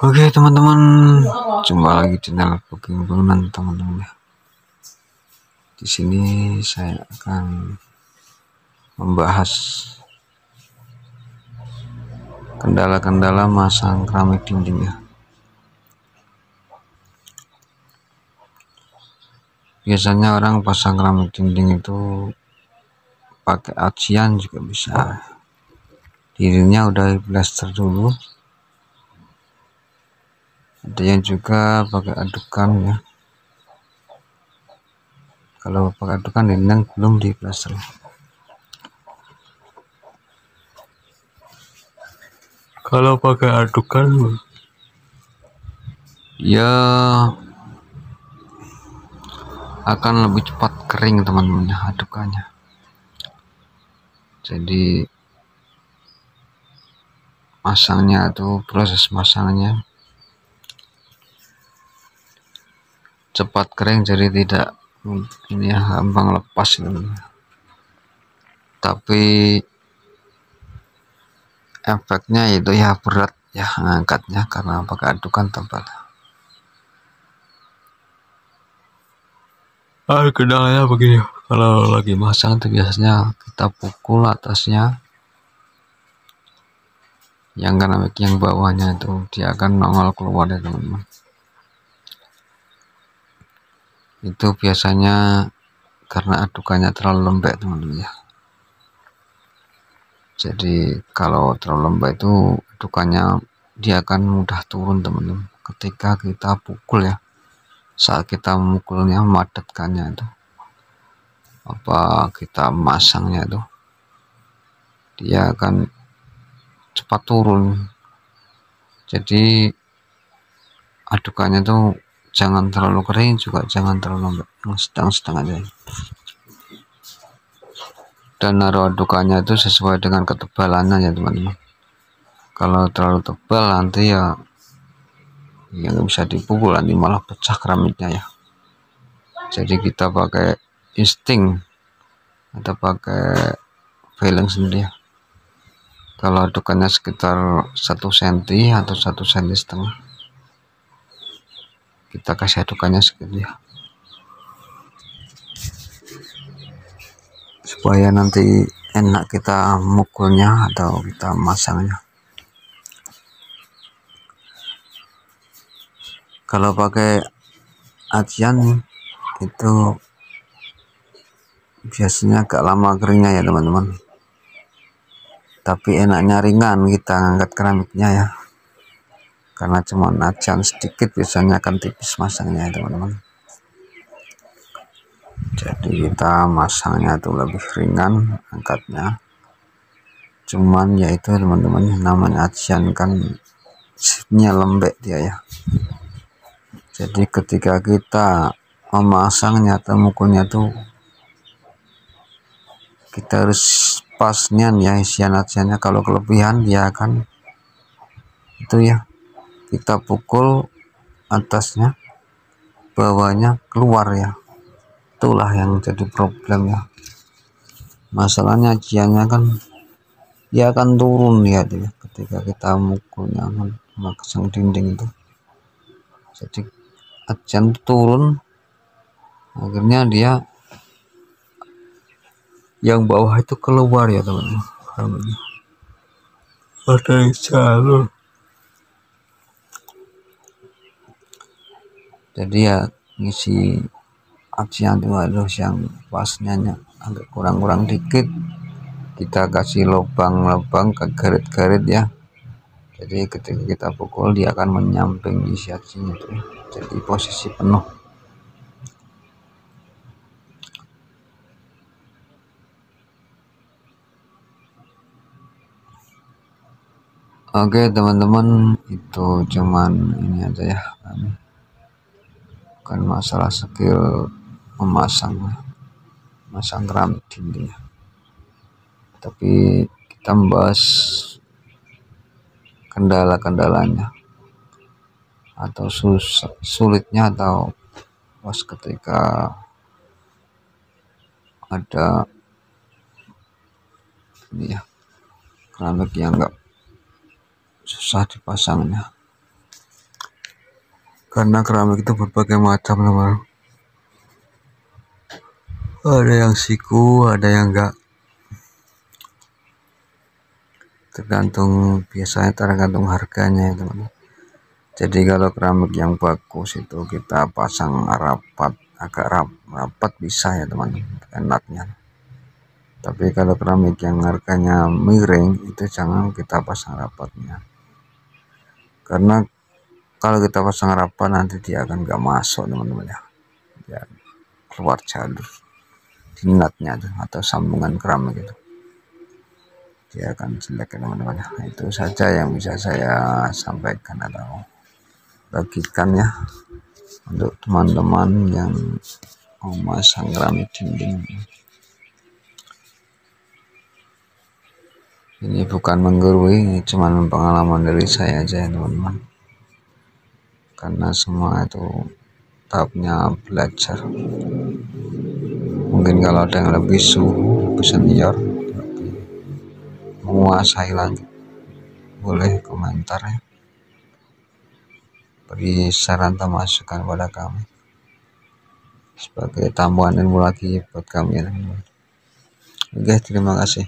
Oke teman-teman, jumpa lagi di channel Booking Bangunan teman-teman ya. Di sini saya akan membahas kendala-kendala masang keramik dinding ya. Biasanya orang pasang keramik dinding itu pakai acian juga bisa. Dindingnya udah plaster dulu. Ada yang juga pakai adukan ya. Kalau pakai adukan dinding belum di plaster. Kalau pakai adukan ya akan lebih cepat kering teman-teman ya adukannya. Jadi masangnya itu proses masangnya cepat kering, jadi tidak ini ya gampang lepas gitu. Tapi efeknya itu ya berat ya ngangkatnya karena pakai adukan tebal. Kendalanya begini, kalau lagi masang itu biasanya kita pukul atasnya, yang keramik yang bawahnya itu dia akan nongol keluar ya teman-teman. Itu biasanya karena adukannya terlalu lembek teman-teman ya. Jadi kalau terlalu lembek itu adukannya dia akan mudah turun teman-teman ketika kita pukul ya. Saat kita memukulnya, memadatkannya itu kita masangnya itu dia akan cepat turun. Jadi adukannya tuh jangan terlalu kering juga jangan terlalu lembek, sedang-sedang aja. Dan naruh adukannya itu sesuai dengan ketebalannya ya teman-teman. Kalau terlalu tebal nanti ya nggak bisa dipukul, nanti malah pecah keramiknya ya. Jadi kita pakai insting atau pakai feeling sendiri ya. Kalau adukannya sekitar 1 cm atau 1,5 cm, kita kasih adukannya segitu ya, supaya nanti enak kita mukulnya atau kita masangnya. Kalau pakai acian itu biasanya agak lama keringnya ya teman-teman, tapi enaknya ringan kita ngangkat keramiknya ya, karena cuma acian sedikit biasanya akan tipis masangnya ya teman-teman. Jadi kita masangnya tuh lebih ringan angkatnya, cuman yaitu teman-teman namanya acian kan sipnya lembek dia ya. Jadi ketika kita memasangnya atau mukulnya tuh kita harus pasnya ya isian aciannya. Kalau kelebihan dia akan itu ya, kita pukul atasnya bawahnya keluar ya, itulah yang jadi problem ya. Masalahnya aciannya kan dia akan turun ya dia, ketika kita mukulnya kan masang dinding itu. Jadi acian turun, akhirnya dia yang bawah itu keluar ya teman-teman. Ada jalur. Jadi ya ngisi acian itu harus yang pasnya agak kurang-kurang dikit, kita kasih lubang-lubang ke garit-garit ya. Jadi ketika kita pukul dia akan menyamping isi aciannya itu ya. Jadi posisi penuh. Oke teman-teman, itu cuman ini aja ya, bukan masalah skill masang keramik dinding ya, tapi kita membahas kendala-kendalanya atau sulitnya atau pas ketika ada ini ya keramik yang susah dipasangnya karena keramik itu berbagai macam teman. Ada yang siku, ada yang enggak, biasanya tergantung harganya ya teman. Jadi kalau keramik yang bagus itu kita pasang rapat, agak rapat bisa ya teman, enaknya. Tapi kalau keramik yang harganya miring itu jangan kita pasang rapatnya, karena kalau kita pasang rapat nanti dia akan gak masuk teman-teman ya, keluar jalur di natnya atau sambungan keramik itu, dia akan jelek ya teman-teman. Itu saja yang bisa saya sampaikan atau bagikan ya untuk teman-teman yang mau masang keramik dinding. Ini bukan menggurui, ini cuma pengalaman dari saya aja ya teman-teman, karena semua itu tahapnya belajar. Mungkin kalau ada yang lebih suhu, lebih senior, lebih menguasai lagi, boleh komentar ya, beri saran atau masukan pada kami sebagai tambahan ilmu lagi buat kami ya teman-teman. Oke, terima kasih.